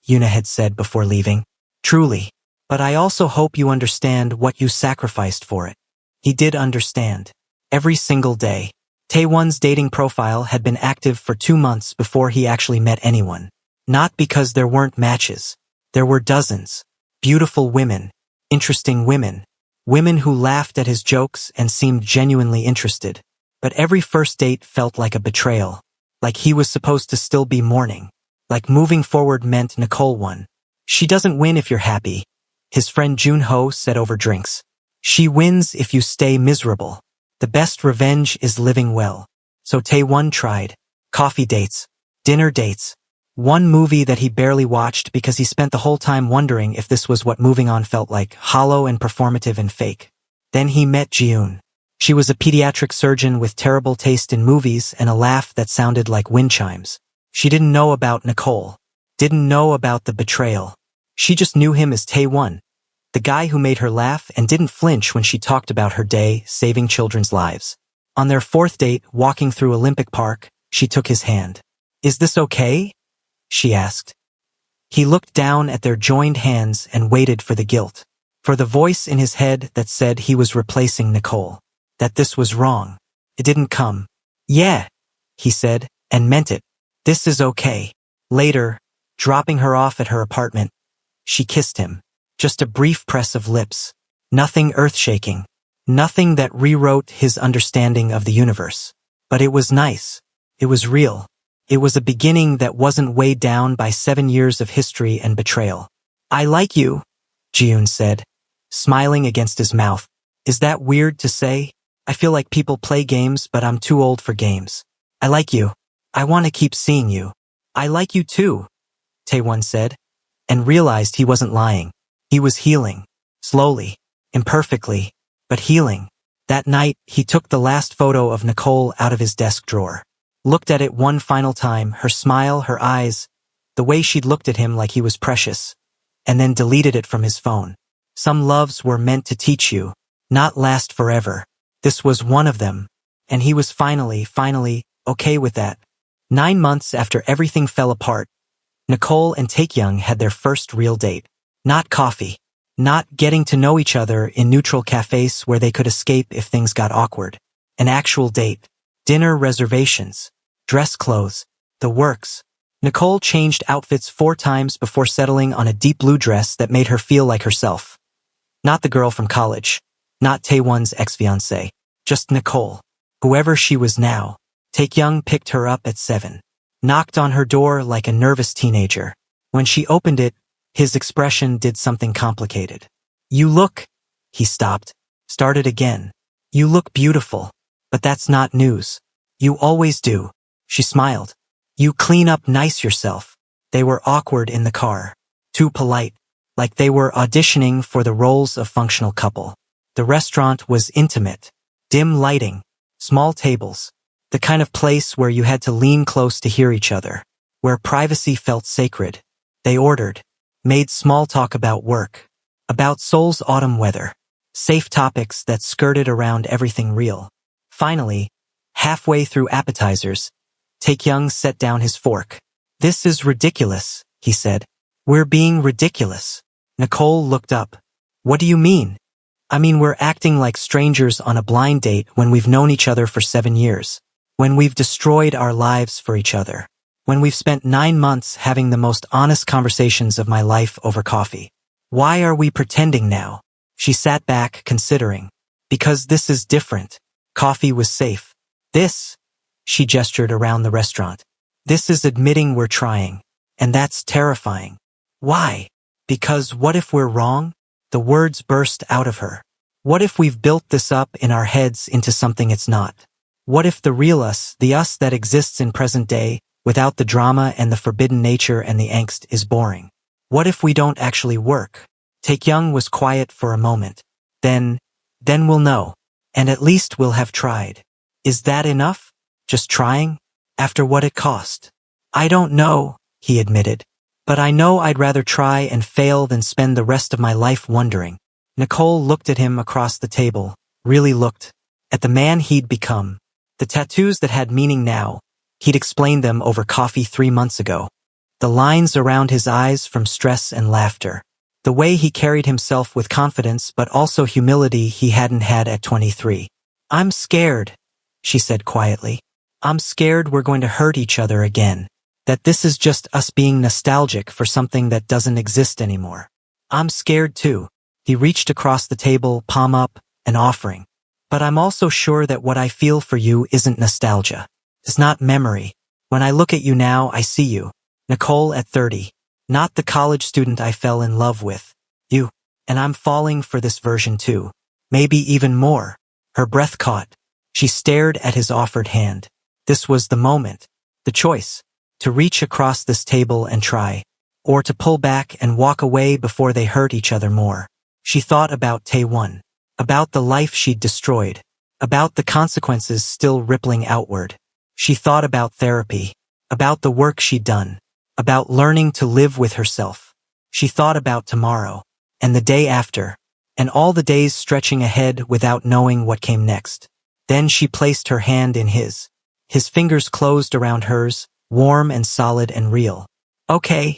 Yuna had said before leaving. Truly. But I also hope you understand what you sacrificed for it. He did understand. Every single day. Taewon's dating profile had been active for 2 months before he actually met anyone. Not because there weren't matches. There were dozens. Beautiful women. Interesting women. Women who laughed at his jokes and seemed genuinely interested. But every first date felt like a betrayal. Like he was supposed to still be mourning. Like moving forward meant Nicole won. She doesn't win if you're happy, his friend Junho said over drinks. She wins if you stay miserable. The best revenge is living well. So Taewon tried. Coffee dates. Dinner dates. One movie that he barely watched because he spent the whole time wondering if this was what moving on felt like, hollow and performative and fake. Then he met Jiun. She was a pediatric surgeon with terrible taste in movies and a laugh that sounded like wind chimes. She didn't know about Nicole. Didn't know about the betrayal. She just knew him as Taewon, the guy who made her laugh and didn't flinch when she talked about her day saving children's lives. On their 4th date, walking through Olympic Park, she took his hand. Is this okay? She asked. He looked down at their joined hands and waited for the guilt. For the voice in his head that said he was replacing Nicole. That this was wrong. It didn't come. Yeah, he said, and meant it. This is okay. Later, dropping her off at her apartment, she kissed him. Just a brief press of lips. Nothing earth-shaking. Nothing that rewrote his understanding of the universe. But it was nice. It was real. It was a beginning that wasn't weighed down by 7 years of history and betrayal. I like you, Jiun said, smiling against his mouth. Is that weird to say? I feel like people play games, but I'm too old for games. I like you. I want to keep seeing you. I like you too, Taewon said, and realized he wasn't lying. He was healing. Slowly. Imperfectly. But healing. That night, he took the last photo of Nicole out of his desk drawer. Looked at it one final time, her smile, her eyes, the way she'd looked at him like he was precious, and then deleted it from his phone. Some loves were meant to teach you, not last forever. This was one of them, and he was finally, okay with that. 9 months after everything fell apart, Nicole and Taekyung had their first real date. Not coffee. Not getting to know each other in neutral cafes where they could escape if things got awkward. An actual date. Dinner reservations. Dress clothes. The works. Nicole changed outfits 4 times before settling on a deep blue dress that made her feel like herself. Not the girl from college. Not Taewon's ex-fiancé. Just Nicole. Whoever she was now. Taekyung picked her up at 7. Knocked on her door like a nervous teenager. When she opened it, his expression did something complicated. You look... He stopped. Started again. You look beautiful. But that's not news. You always do. She smiled. You clean up nice yourself. They were awkward in the car. Too polite. Like they were auditioning for the roles of functional couple. The restaurant was intimate. Dim lighting. Small tables. The kind of place where you had to lean close to hear each other. Where privacy felt sacred. They ordered. Made small talk about work. About Seoul's autumn weather. Safe topics that skirted around everything real. Finally, halfway through appetizers, Taekyung set down his fork. This is ridiculous, he said. We're being ridiculous. Nicole looked up. What do you mean? I mean we're acting like strangers on a blind date when we've known each other for 7 years. When we've destroyed our lives for each other. When we've spent 9 months having the most honest conversations of my life over coffee. Why are we pretending now? She sat back, considering. Because this is different. Coffee was safe. This, she gestured around the restaurant. This is admitting we're trying. And that's terrifying. Why? Because what if we're wrong? The words burst out of her. What if we've built this up in our heads into something it's not? What if the real us, the us that exists in present day, without the drama and the forbidden nature and the angst, is boring? What if we don't actually work? Taekyung was quiet for a moment. Then we'll know. And at least we'll have tried. Is that enough? Just trying? After what it cost? I don't know, he admitted. But I know I'd rather try and fail than spend the rest of my life wondering. Nicole looked at him across the table, really looked. At the man he'd become. The tattoos that had meaning now, he'd explained them over coffee 3 months ago. The lines around his eyes from stress and laughter. The way he carried himself with confidence but also humility he hadn't had at 23. I'm scared, she said quietly. I'm scared we're going to hurt each other again. That this is just us being nostalgic for something that doesn't exist anymore. I'm scared too. He reached across the table, palm up, an offering. But I'm also sure that what I feel for you isn't nostalgia. It's not memory. When I look at you now, I see you. Nicole at 30. Not the college student I fell in love with. You. And I'm falling for this version too. Maybe even more. Her breath caught. She stared at his offered hand. This was the moment. The choice. To reach across this table and try. Or to pull back and walk away before they hurt each other more. She thought about Taewon. About the life she'd destroyed. About the consequences still rippling outward. She thought about therapy. About the work she'd done. About learning to live with herself. She thought about tomorrow. And the day after. And all the days stretching ahead without knowing what came next. Then she placed her hand in his. His fingers closed around hers, warm and solid and real. Okay,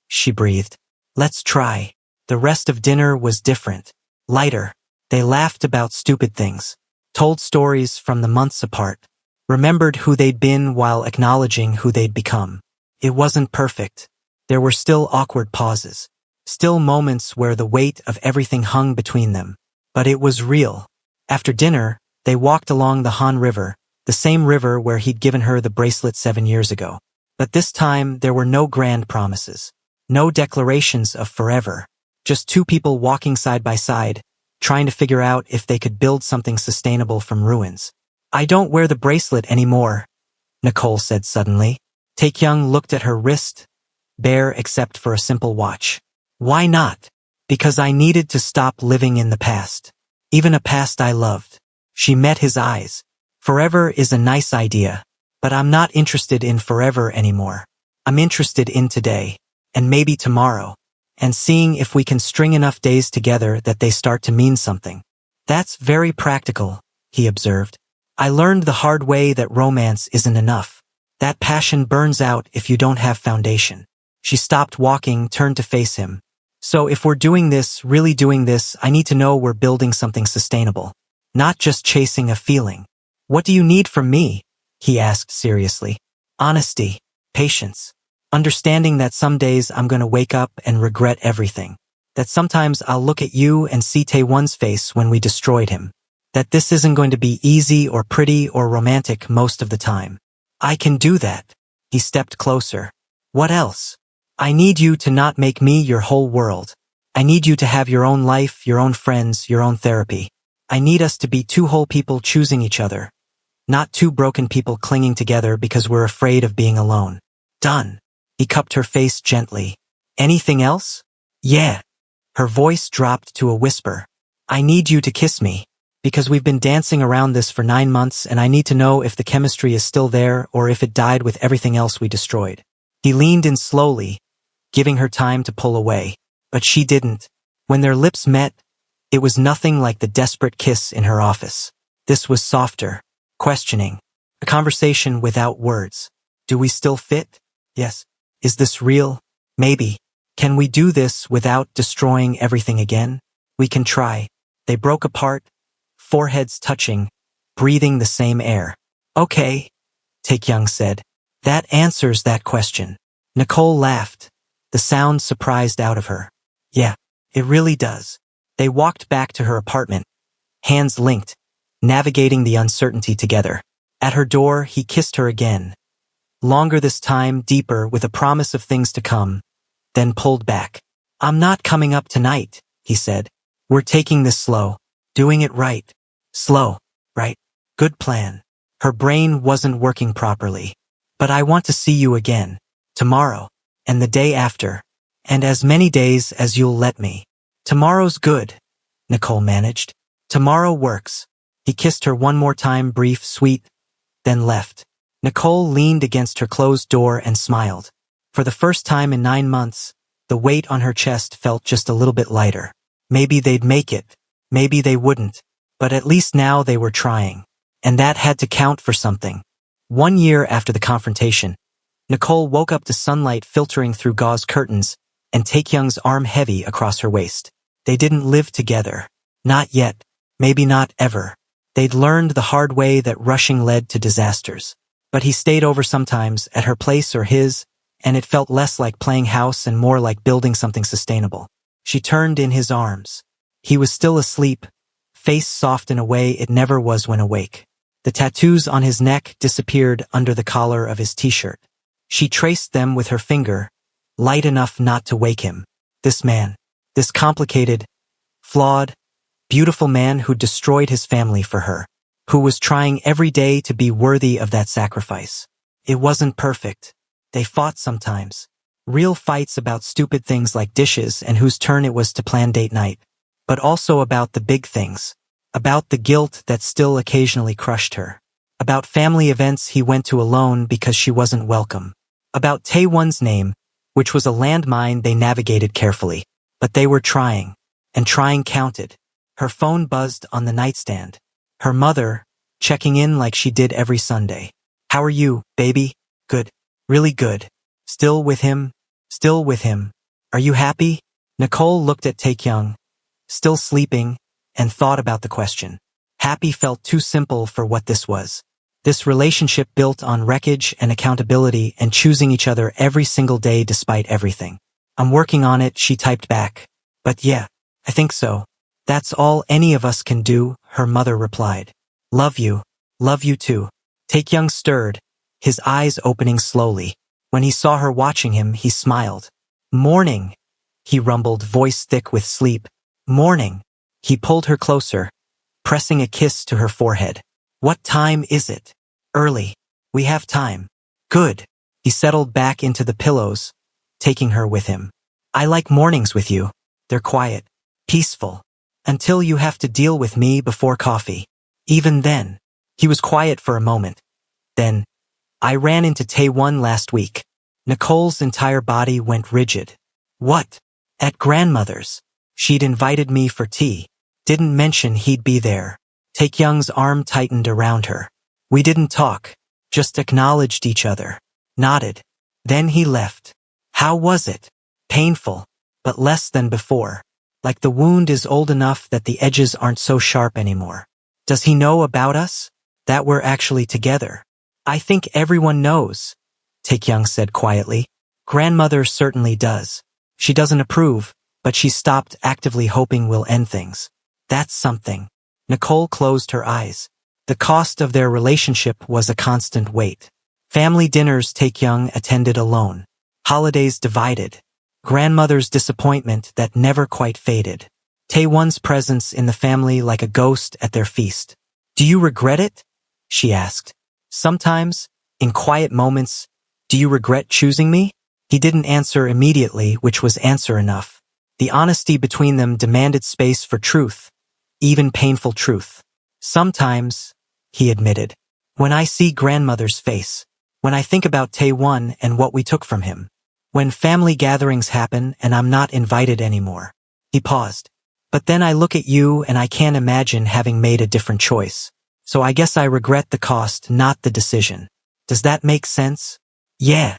she breathed. Let's try. The rest of dinner was different. Lighter. They laughed about stupid things. Told stories from the months apart. Remembered who they'd been while acknowledging who they'd become. It wasn't perfect. There were still awkward pauses. Still moments where the weight of everything hung between them. But it was real. After dinner, they walked along the Han River, the same river where he'd given her the bracelet 7 years ago. But this time there were no grand promises. No declarations of forever. Just 2 people walking side by side, trying to figure out if they could build something sustainable from ruins. I don't wear the bracelet anymore, Nicole said suddenly. Taekyung looked at her wrist, bare except for a simple watch. Why not? Because I needed to stop living in the past. Even a past I loved. She met his eyes. Forever is a nice idea, but I'm not interested in forever anymore. I'm interested in today, and maybe tomorrow, and seeing if we can string enough days together that they start to mean something. That's very practical, he observed. I learned the hard way that romance isn't enough. That passion burns out if you don't have foundation. She stopped walking, turned to face him. So if we're doing this, really doing this, I need to know we're building something sustainable. Not just chasing a feeling. What do you need from me? He asked seriously. Honesty, patience, understanding that some days I'm going to wake up and regret everything. That sometimes I'll look at you and see Taewon's face when we destroyed him. That this isn't going to be easy or pretty or romantic most of the time. I can do that. He stepped closer. What else? I need you to not make me your whole world. I need you to have your own life, your own friends, your own therapy. I need us to be two whole people choosing each other. Not two broken people clinging together because we're afraid of being alone. Done. He cupped her face gently. Anything else? Yeah. Her voice dropped to a whisper. I need you to kiss me. Because we've been dancing around this for 9 months and I need to know if the chemistry is still there or if it died with everything else we destroyed. He leaned in slowly, giving her time to pull away. But she didn't. When their lips met, it was nothing like the desperate kiss in her office. This was softer, questioning, a conversation without words. Do we still fit? Yes. Is this real? Maybe. Can we do this without destroying everything again? We can try. They broke apart, foreheads touching, breathing the same air. Okay, Taekyung said. That answers that question. Nicole laughed, the sound surprised out of her. Yeah, it really does. They walked back to her apartment, hands linked, navigating the uncertainty together. At her door, he kissed her again. Longer this time, deeper, with a promise of things to come, then pulled back. I'm not coming up tonight, he said. We're taking this slow, doing it right. Slow, right? Good plan. Her brain wasn't working properly. But I want to see you again, tomorrow, and the day after, and as many days as you'll let me. Tomorrow's good, Nicole managed. Tomorrow works. He kissed her one more time, brief, sweet, then left. Nicole leaned against her closed door and smiled. For the first time in 9 months, the weight on her chest felt just a little bit lighter. Maybe they'd make it. Maybe they wouldn't. But at least now they were trying. And that had to count for something. 1 year after the confrontation, Nicole woke up to sunlight filtering through gauze curtains and Taekyung's arm heavy across her waist. They didn't live together. Not yet. Maybe not ever. They'd learned the hard way that rushing led to disasters. But he stayed over sometimes, at her place or his, and it felt less like playing house and more like building something sustainable. She turned in his arms. He was still asleep, face soft in a way it never was when awake. The tattoos on his neck disappeared under the collar of his t-shirt. She traced them with her finger, light enough not to wake him. This man, this complicated, flawed, beautiful man who destroyed his family for her, who was trying every day to be worthy of that sacrifice. It wasn't perfect. They fought sometimes. Real fights about stupid things like dishes and whose turn it was to plan date night. But also about the big things. About the guilt that still occasionally crushed her. About family events he went to alone because she wasn't welcome. About Taewon's name, which was a landmine they navigated carefully. But they were trying. And trying counted. Her phone buzzed on the nightstand. Her mother, checking in like she did every Sunday. How are you, baby? Good. Really good. Still with him? Still with him. Are you happy? Nicole looked at Taekyung, still sleeping, and thought about the question. Happy felt too simple for what this was. This relationship built on wreckage and accountability and choosing each other every single day despite everything. I'm working on it, she typed back. But yeah, I think so. That's all any of us can do, her mother replied. Love you too. Taekyung stirred, his eyes opening slowly. When he saw her watching him, he smiled. Morning, he rumbled, voice thick with sleep. Morning. He pulled her closer, pressing a kiss to her forehead. What time is it? Early. We have time. Good. He settled back into the pillows, taking her with him. I like mornings with you. They're quiet, peaceful. Until you have to deal with me before coffee. Even then. He was quiet for a moment. Then, I ran into Taewon last week. Nicole's entire body went rigid. What? At grandmother's. She'd invited me for tea. Didn't mention he'd be there. Taekyung's arm tightened around her. We didn't talk. just acknowledged each other, nodded. Then he left. How was it? Painful, but less than before. Like the wound is old enough that the edges aren't so sharp anymore. Does he know about us? That we're actually together? I think everyone knows, Taekyung said quietly. Grandmother certainly does. She doesn't approve, but she stopped actively hoping we'll end things. That's something. Nicole closed her eyes. The cost of their relationship was a constant weight. Family dinners Taekyung attended alone. Holidays divided. Grandmother's disappointment that never quite faded. Taewon's presence in the family like a ghost at their feast. Do you regret it? She asked. Sometimes, in quiet moments, do you regret choosing me? He didn't answer immediately, which was answer enough. The honesty between them demanded space for truth, even painful truth. Sometimes, he admitted, when I see grandmother's face, when I think about Taewon and what we took from him, when family gatherings happen and I'm not invited anymore. He paused. But then I look at you and I can't imagine having made a different choice. So I guess I regret the cost, not the decision. Does that make sense? Yeah.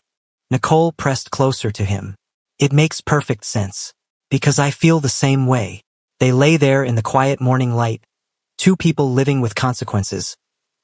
Nicole pressed closer to him. It makes perfect sense. Because I feel the same way. They lay there in the quiet morning light, two people living with consequences,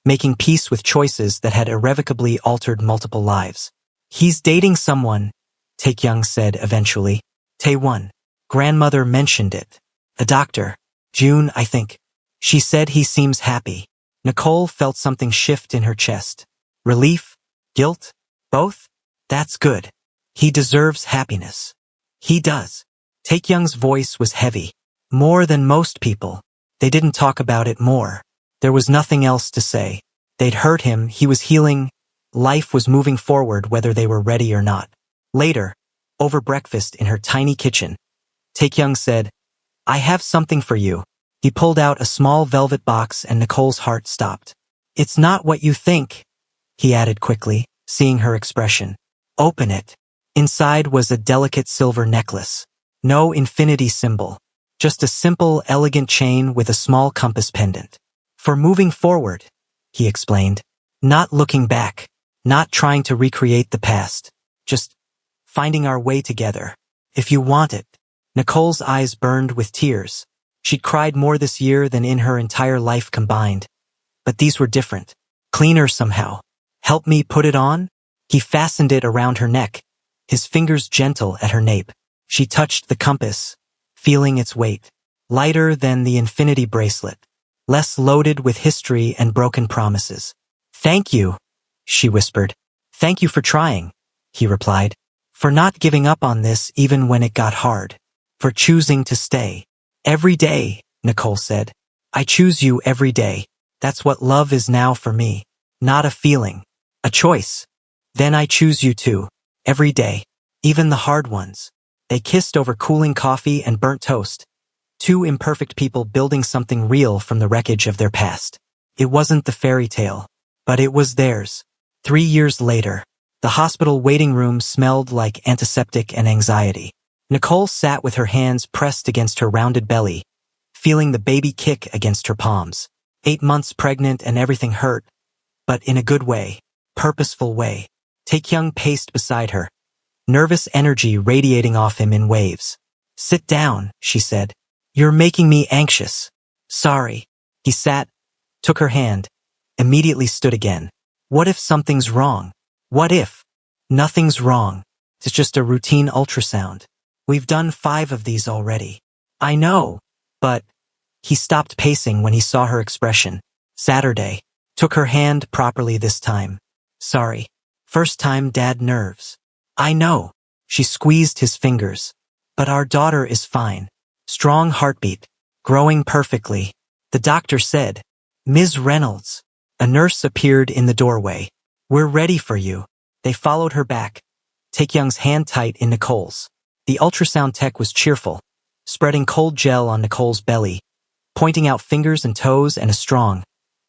making peace with choices that had irrevocably altered multiple lives. He's dating someone, Taekyung said eventually. Taewon. Grandmother mentioned it. A doctor. June, I think. She said he seems happy. Nicole felt something shift in her chest. Relief? Guilt? Both? That's good. He deserves happiness. He does. Taekyung's voice was heavy. More than most people. They didn't talk about it more. There was nothing else to say. They'd hurt him, he was healing. Life was moving forward whether they were ready or not. Later, over breakfast in her tiny kitchen, Taekyung said, I have something for you. He pulled out a small velvet box and Nicole's heart stopped. It's not what you think, he added quickly, seeing her expression. Open it. Inside was a delicate silver necklace. No infinity symbol. Just a simple, elegant chain with a small compass pendant. For moving forward, he explained. Not looking back. Not trying to recreate the past. Just finding our way together. If you want it. Nicole's eyes burned with tears. She'd cried more this year than in her entire life combined. But these were different. Cleaner somehow. Help me put it on? He fastened it around her neck, his fingers gentle at her nape. She touched the compass, feeling its weight. Lighter than the infinity bracelet. Less loaded with history and broken promises. Thank you, she whispered. Thank you for trying, he replied. For not giving up on this even when it got hard. For choosing to stay. Every day, Nicole said. I choose you every day. That's what love is now for me. Not a feeling. A choice. Then I choose you too. Every day. Even the hard ones. They kissed over cooling coffee and burnt toast. Two imperfect people building something real from the wreckage of their past. It wasn't the fairy tale. But it was theirs. 3 years later. The hospital waiting room smelled like antiseptic and anxiety. Nicole sat with her hands pressed against her rounded belly, feeling the baby kick against her palms. 8 months pregnant and everything hurt, but in a good way, purposeful way. Taekyung paced beside her, nervous energy radiating off him in waves. Sit down, she said. You're making me anxious. Sorry. He sat, took her hand, immediately stood again. What if something's wrong? What if? Nothing's wrong. It's just a routine ultrasound. We've done 5 of these already. I know, but... He stopped pacing when he saw her expression. Saturday. Took her hand properly this time. Sorry. First time dad nerves. I know. She squeezed his fingers. But our daughter is fine. Strong heartbeat. Growing perfectly. The doctor said. Ms. Reynolds. A nurse appeared in the doorway. We're ready for you. They followed her back. Taekyung's hand tight in Nicole's. The ultrasound tech was cheerful, spreading cold gel on Nicole's belly, pointing out fingers and toes and a strong,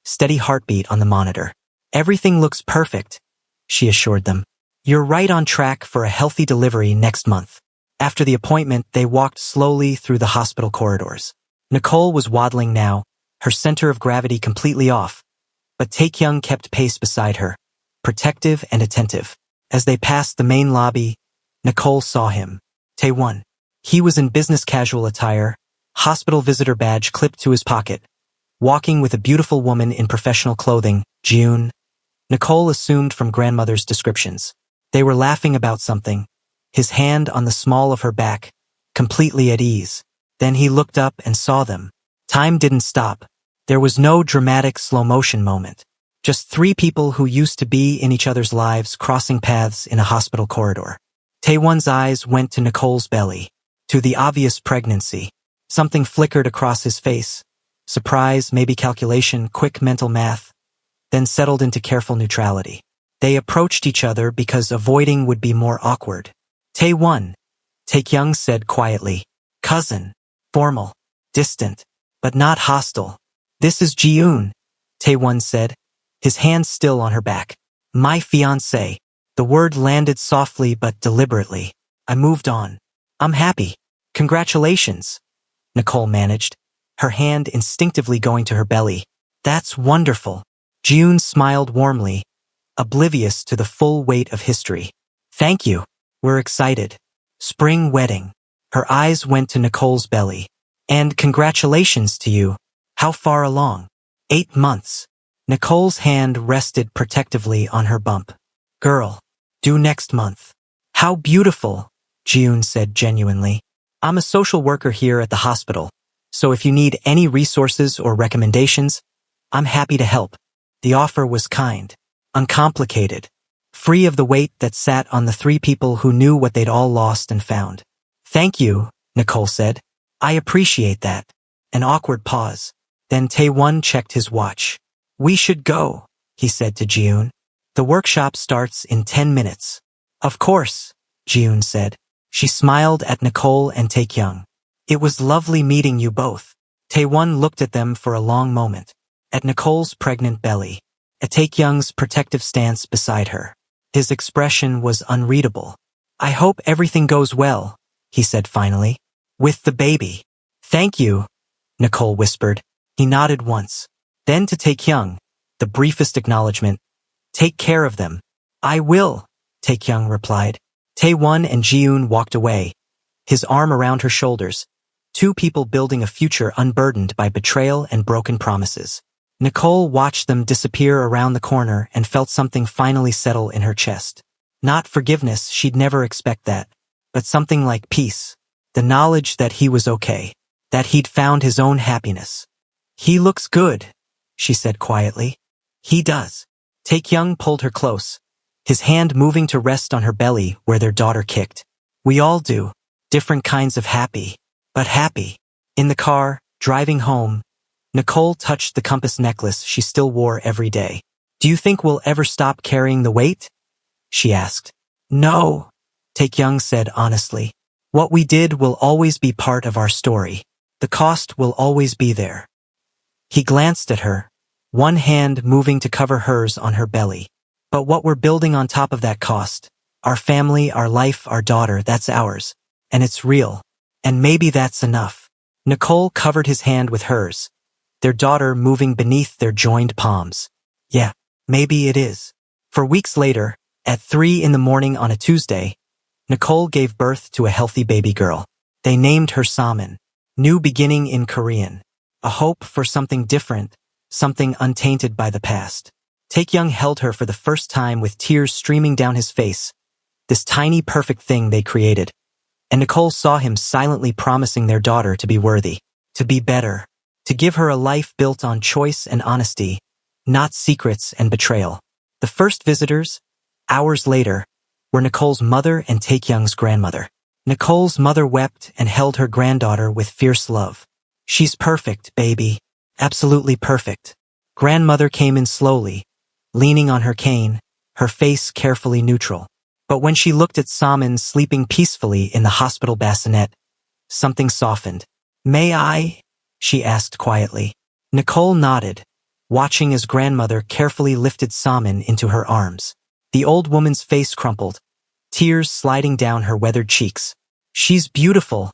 steady heartbeat on the monitor. Everything looks perfect, she assured them. You're right on track for a healthy delivery next month. After the appointment, they walked slowly through the hospital corridors. Nicole was waddling now, her center of gravity completely off, but Taekyung kept pace beside her, protective and attentive. As they passed the main lobby, Nicole saw him. Taewon. He was in business casual attire, hospital visitor badge clipped to his pocket, walking with a beautiful woman in professional clothing, June. Nicole assumed from grandmother's descriptions. They were laughing about something, his hand on the small of her back, completely at ease. Then he looked up and saw them. Time didn't stop. There was no dramatic slow-motion moment. Just three people who used to be in each other's lives crossing paths in a hospital corridor. Taewon's eyes went to Nicole's belly, to the obvious pregnancy. Something flickered across his face. Surprise, maybe calculation, quick mental math, then settled into careful neutrality. They approached each other because avoiding would be more awkward. Taewon, Taekyung said quietly. Cousin. Formal. Distant. But not hostile. This is Jiyoon, Taewon said, his hand still on her back. My fiancé. The word landed softly but deliberately. I moved on. I'm happy. Congratulations, Nicole managed, her hand instinctively going to her belly. That's wonderful. Jiyoon smiled warmly, oblivious to the full weight of history. Thank you. We're excited. Spring wedding. Her eyes went to Nicole's belly. And congratulations to you. How far along? 8 months. Nicole's hand rested protectively on her bump. Girl. Due next month. How beautiful, Jiyoon said genuinely. I'm a social worker here at the hospital, so if you need any resources or recommendations, I'm happy to help. The offer was kind, uncomplicated, free of the weight that sat on the three people who knew what they'd all lost and found. Thank you, Nicole said. I appreciate that. An awkward pause. Then Taewon checked his watch. We should go, he said to Jiyoon. The workshop starts in 10 minutes. Of course, Jiyoon said. She smiled at Nicole and Taekyung. It was lovely meeting you both. Taewon looked at them for a long moment. At Nicole's pregnant belly. At Taekyung's protective stance beside her. His expression was unreadable. I hope everything goes well, he said finally. With the baby. Thank you, Nicole whispered. He nodded once. Then to Taekyung, the briefest acknowledgement. Take care of them. I will, Taekyung replied. Taewon and Jiyoon walked away, his arm around her shoulders, two people building a future unburdened by betrayal and broken promises. Nicole watched them disappear around the corner and felt something finally settle in her chest. Not forgiveness, she'd never expect that, but something like peace. The knowledge that he was okay, that he'd found his own happiness. He looks good, she said quietly. He does. Taekyung pulled her close, his hand moving to rest on her belly where their daughter kicked. We all do. Different kinds of happy, but happy. In the car, driving home, Nicole touched the compass necklace she still wore every day. Do you think we'll ever stop carrying the weight? She asked. No, Taekyung said honestly. What we did will always be part of our story. The cost will always be there. He glanced at her, one hand moving to cover hers on her belly. But what we're building on top of that cost, our family, our life, our daughter, that's ours. And it's real. And maybe that's enough. Nicole covered his hand with hers, their daughter moving beneath their joined palms. Yeah, maybe it is. For weeks later, at 3 a.m. on a Tuesday, Nicole gave birth to a healthy baby girl. They named her Samin. New beginning in Korean. A hope for something different, something untainted by the past. Taekyung held her for the first time with tears streaming down his face. This tiny perfect thing they created. And Nicole saw him silently promising their daughter to be worthy, to be better, to give her a life built on choice and honesty, not secrets and betrayal. The first visitors, hours later, were Nicole's mother and Taekyung's grandmother. Nicole's mother wept and held her granddaughter with fierce love. She's perfect, baby. Absolutely perfect. Grandmother came in slowly, leaning on her cane, her face carefully neutral. But when she looked at Samin sleeping peacefully in the hospital bassinet, something softened. May I? She asked quietly. Nicole nodded, watching as grandmother carefully lifted Samin into her arms. The old woman's face crumpled, tears sliding down her weathered cheeks. She's beautiful,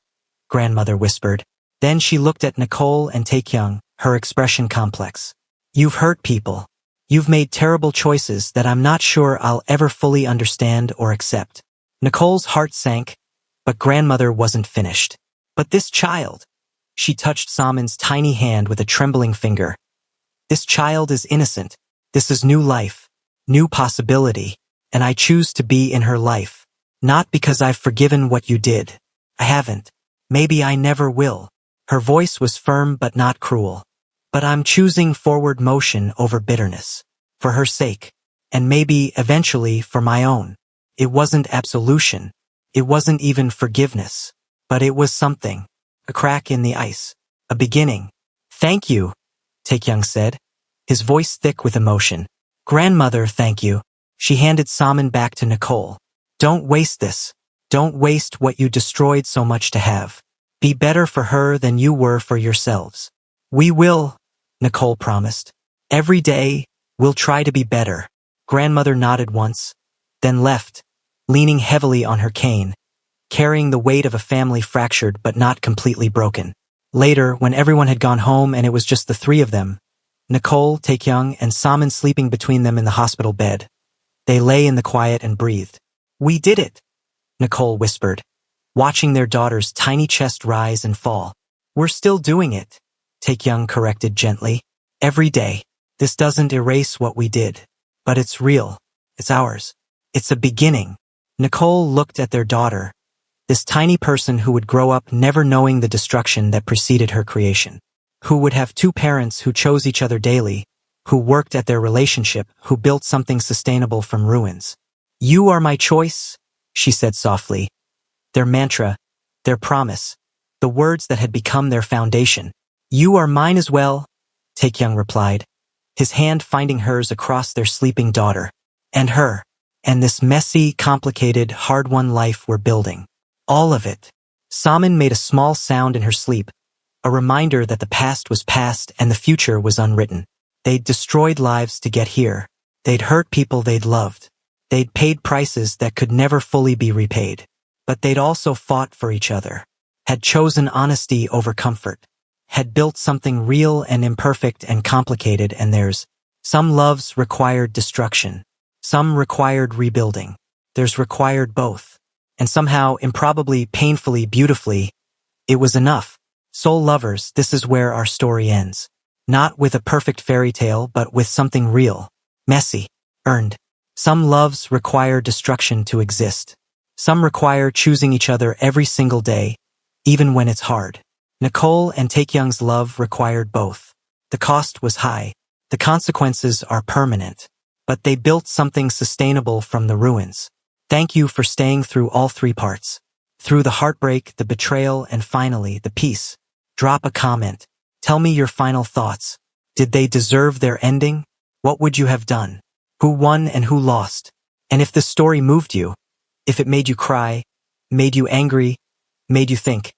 grandmother whispered. Then she looked at Nicole and Taekyung, her expression complex. You've hurt people. You've made terrible choices that I'm not sure I'll ever fully understand or accept. Nicole's heart sank, but grandmother wasn't finished. But this child, she touched Salmon's tiny hand with a trembling finger. This child is innocent. This is new life, new possibility, and I choose to be in her life. Not because I've forgiven what you did. I haven't. Maybe I never will. Her voice was firm but not cruel. But I'm choosing forward motion over bitterness. For her sake. And maybe, eventually, for my own. It wasn't absolution. It wasn't even forgiveness. But it was something. A crack in the ice. A beginning. Thank you, Taekyung said, his voice thick with emotion. Grandmother, thank you. She handed Salmon back to Nicole. Don't waste this. Don't waste what you destroyed so much to have. Be better for her than you were for yourselves. We will, Nicole promised. Every day, we'll try to be better. Grandmother nodded once, then left, leaning heavily on her cane, carrying the weight of a family fractured but not completely broken. Later, when everyone had gone home and it was just the three of them, Nicole, Taekyung, and Salmon sleeping between them in the hospital bed, they lay in the quiet and breathed. We did it, Nicole whispered, watching their daughter's tiny chest rise and fall. We're still doing it, Taekyung corrected gently. Every day. This doesn't erase what we did. But it's real. It's ours. It's a beginning. Nicole looked at their daughter, this tiny person who would grow up never knowing the destruction that preceded her creation, who would have two parents who chose each other daily, who worked at their relationship, who built something sustainable from ruins. You are my choice, she said softly. Their mantra, their promise, the words that had become their foundation. You are mine as well, Taekyung replied, his hand finding hers across their sleeping daughter. And her. And this messy, complicated, hard-won life we're building. All of it. Salmon made a small sound in her sleep, a reminder that the past was past and the future was unwritten. They'd destroyed lives to get here. They'd hurt people they'd loved. They'd paid prices that could never fully be repaid. But they'd also fought for each other, had chosen honesty over comfort, had built something real and imperfect and complicated, and theirs. Some loves required destruction. Some required rebuilding. Theirs required both. And somehow, improbably, painfully, beautifully, it was enough. Soul lovers, this is where our story ends. Not with a perfect fairy tale, but with something real, messy, earned. Some loves require destruction to exist. Some require choosing each other every single day, even when it's hard. Nicole and Taekyung's love required both. The cost was high. The consequences are permanent. But they built something sustainable from the ruins. Thank you for staying through all three parts. Through the heartbreak, the betrayal, and finally, the peace. Drop a comment. Tell me your final thoughts. Did they deserve their ending? What would you have done? Who won and who lost? And if this story moved you, if it made you cry, made you angry, made you think,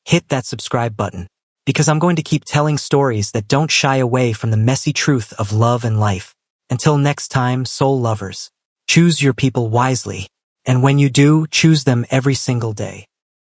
hit that subscribe button. Because I'm going to keep telling stories that don't shy away from the messy truth of love and life. Until next time, soul lovers, choose your people wisely. And when you do, choose them every single day.